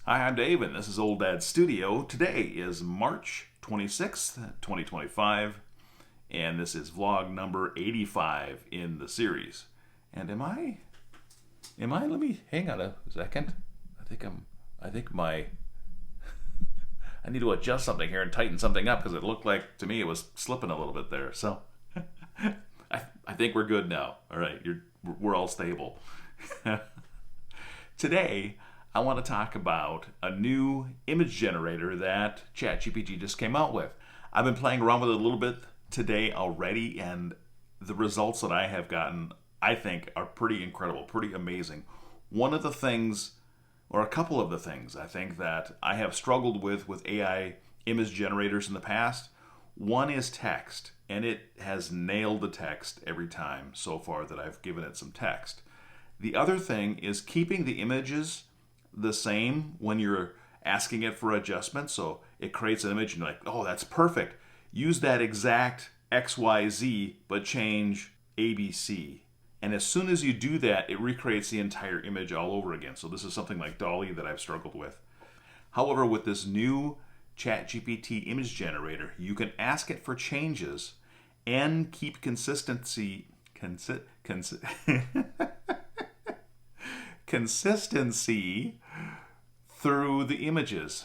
Hi, I'm Dave, and this is Old Dad Studio. Today is March 26th, 2025, and this is vlog number 85 in the series. And let me, hang on a second. I need to adjust something here and tighten something up because it looked like, to me, it was slipping a little bit there. So, I think we're good now. All right, we're all stable. Today, I want to talk about a new image generator that ChatGPT just came out with. I've been playing around with it a little bit today already, and the results that I have gotten, I think, are pretty incredible, pretty amazing. One of the things, or a couple of the things, I think that I have struggled with AI image generators in the past, one is text, and it has nailed the text every time so far that I've given it some text. The other thing is keeping the images the same when you're asking it for adjustments. So it creates an image and you're like, oh, that's perfect. Use that exact XYZ, but change ABC. And as soon as you do that, it recreates the entire image all over again. So this is something like DALL-E that I've struggled with. However, with this new ChatGPT image generator, you can ask it for changes and keep consistency through the images.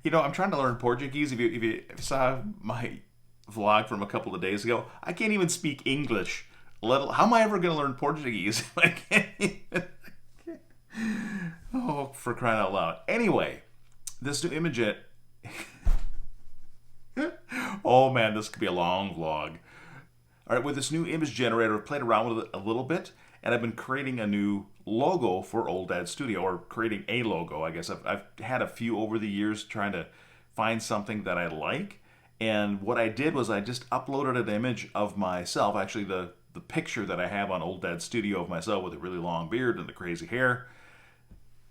You know, I'm trying to learn Portuguese. If you saw my vlog from a couple of days ago, I can't even speak English. How am I ever going to learn Portuguese? I can't even. Oh, for crying out loud. Anyway, this new image. Oh man, this could be a long vlog. All right, with this new image generator, I've played around with it a little bit, and I've been creating a new logo for Old Dad Studio, or creating a logo, I guess. I've had a few over the years trying to find something that I like, and what I did was I just uploaded an image of myself, actually the picture that I have on Old Dad Studio of myself with a really long beard and the crazy hair,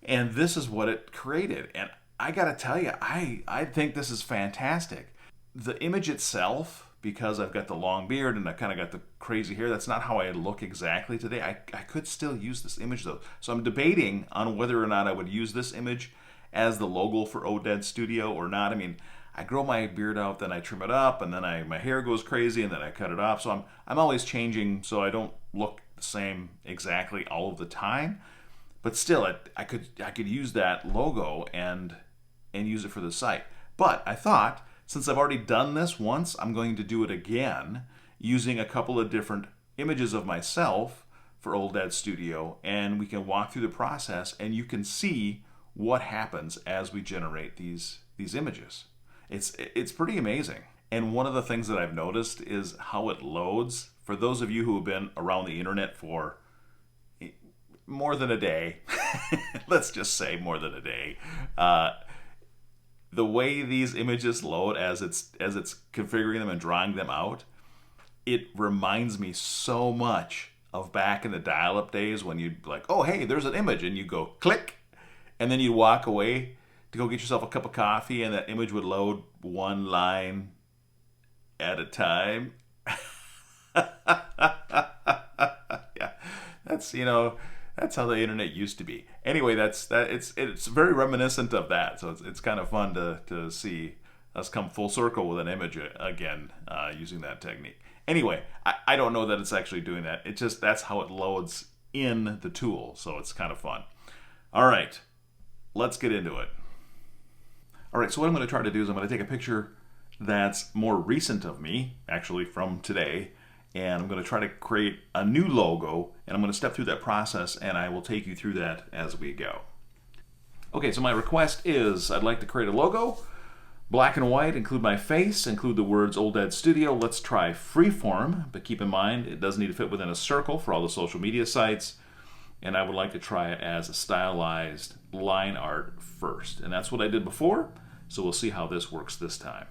and this is what it created. And I gotta tell you, I think this is fantastic. The image itself, because I've got the long beard and I kind of got the crazy hair, that's not how I look exactly today. I could still use this image though. So I'm debating on whether or not I would use this image as the logo for Old Dad Studio or not. I mean, I grow my beard out, then I trim it up, and then my hair goes crazy, and then I cut it off. So I'm always changing so I don't look the same exactly all of the time. But still, I could use that logo and use it for the site. But I thought, since I've already done this once, I'm going to do it again using a couple of different images of myself for Old Dad Studio, and we can walk through the process and you can see what happens as we generate these images. It's pretty amazing. And one of the things that I've noticed is how it loads. For those of you who have been around the internet for more than a day, let's just say more than a day, the way these images load as it's configuring them and drawing them out, it reminds me so much of back in the dial-up days when you'd like, oh hey, there's an image, and you go click, and then you walk away to go get yourself a cup of coffee, and that image would load one line at a time. Yeah, that's how the internet used to be. Anyway, it's very reminiscent of that. So it's kind of fun to see us come full circle with an image again using that technique. Anyway, I don't know that it's actually doing that. It's just that's how it loads in the tool. So it's kind of fun. All right, let's get into it. All right, so what I'm going to try to do is I'm going to take a picture that's more recent of me, actually from today, and I'm going to try to create a new logo, and I'm going to step through that process, and I will take you through that as we go. Okay, so my request is I'd like to create a logo, black and white, include my face, include the words Old Dad Studio. Let's try freeform, but keep in mind it does need to fit within a circle for all the social media sites, and I would like to try it as a stylized line art first, and that's what I did before, so we'll see how this works this time.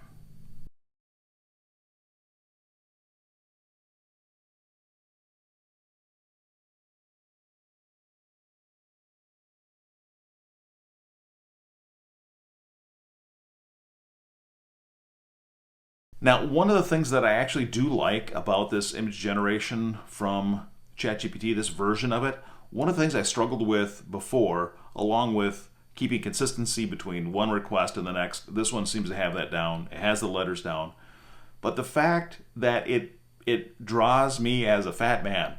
Now, one of the things that I actually do like about this image generation from ChatGPT, this version of it, one of the things I struggled with before, along with keeping consistency between one request and the next. This one seems to have that down. It has the letters down. But the fact that it draws me as a fat man,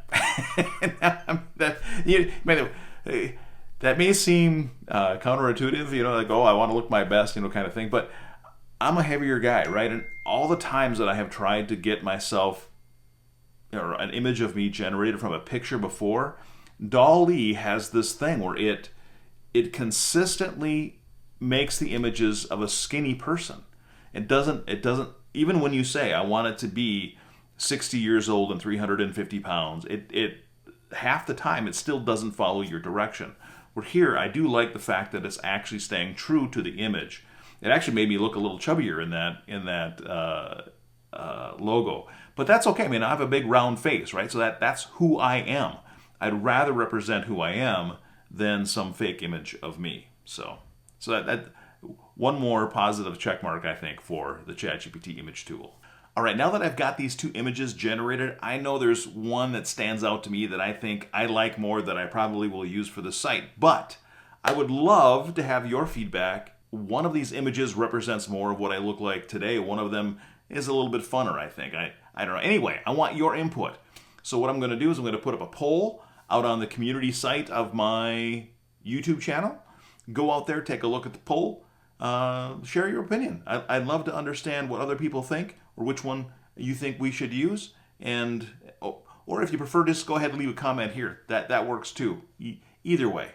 that may seem counterintuitive, like, oh, I want to look my best, kind of thing. But I'm a heavier guy, right? And all the times that I have tried to get myself, or an image of me generated from a picture before, DALL-E has this thing where it consistently makes the images of a skinny person. It doesn't even when you say I want it to be 60 years old and 350 pounds, it half the time it still doesn't follow your direction. Where here I do like the fact that it's actually staying true to the image. It actually made me look a little chubbier in that logo, but that's okay. I mean, I have a big round face, right? So that's who I am. I'd rather represent who I am than some fake image of me. So that one more positive check mark, I think, for the ChatGPT image tool. All right, now that I've got these two images generated, I know there's one that stands out to me that I think I like more, that I probably will use for the site. But I would love to have your feedback. One of these images represents more of what I look like today. One of them is a little bit funner, I think. I don't know. Anyway, I want your input. So what I'm going to do is I'm going to put up a poll out on the community site of my YouTube channel. Go out there, take a look at the poll, share your opinion. I'd love to understand what other people think, or which one you think we should use. And or if you prefer, just go ahead and leave a comment here. That works too. Either way.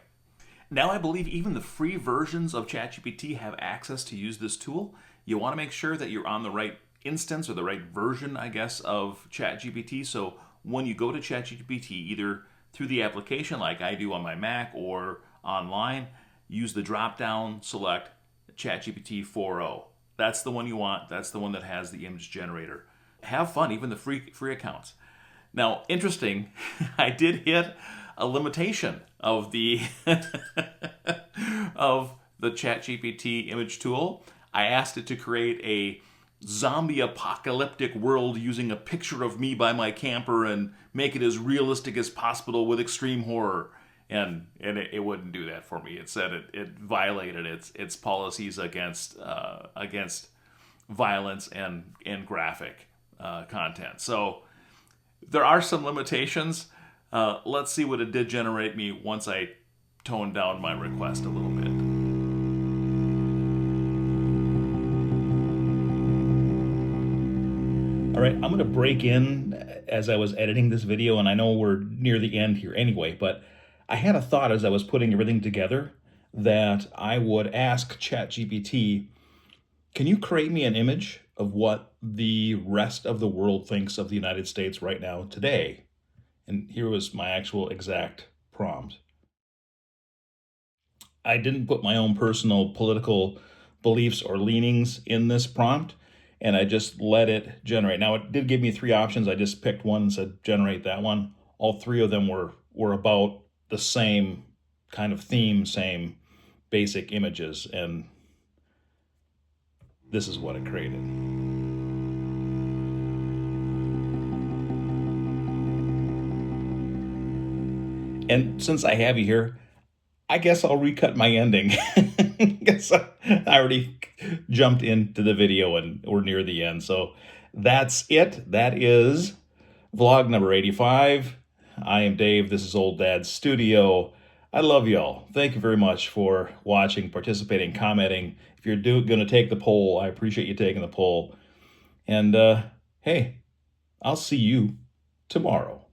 Now I believe even the free versions of ChatGPT have access to use this tool. You want to make sure that you're on the right instance, or the right version, I guess, of ChatGPT. So when you go to ChatGPT, either through the application like I do on my Mac or online, use the drop-down, select ChatGPT 4.0. That's the one you want. That's the one that has the image generator. Have fun, even the free accounts. Now, interesting, I did hit a limitation of the of the ChatGPT image tool. I asked it to create a zombie apocalyptic world using a picture of me by my camper and make it as realistic as possible with extreme horror. And it wouldn't do that for me. It said it violated its policies against violence and graphic content. So there are some limitations. Let's see what it did generate me once I toned down my request a little bit. All right, I'm going to break in as I was editing this video, and I know we're near the end here anyway, but I had a thought as I was putting everything together that I would ask ChatGPT, can you create me an image of what the rest of the world thinks of the United States right now today? And here was my actual exact prompt. I didn't put my own personal political beliefs or leanings in this prompt, and I just let it generate. Now, it did give me three options. I just picked one and said, generate that one. All three of them were about the same kind of theme, same basic images, and this is what it created. And since I have you here, I guess I'll recut my ending. I guess I already jumped into the video and we're near the end. So that's it. That is vlog number 85. I am Dave. This is Old Dad's Studio. I love y'all. Thank you very much for watching, participating, commenting. If you're going to take the poll, I appreciate you taking the poll. And hey, I'll see you tomorrow.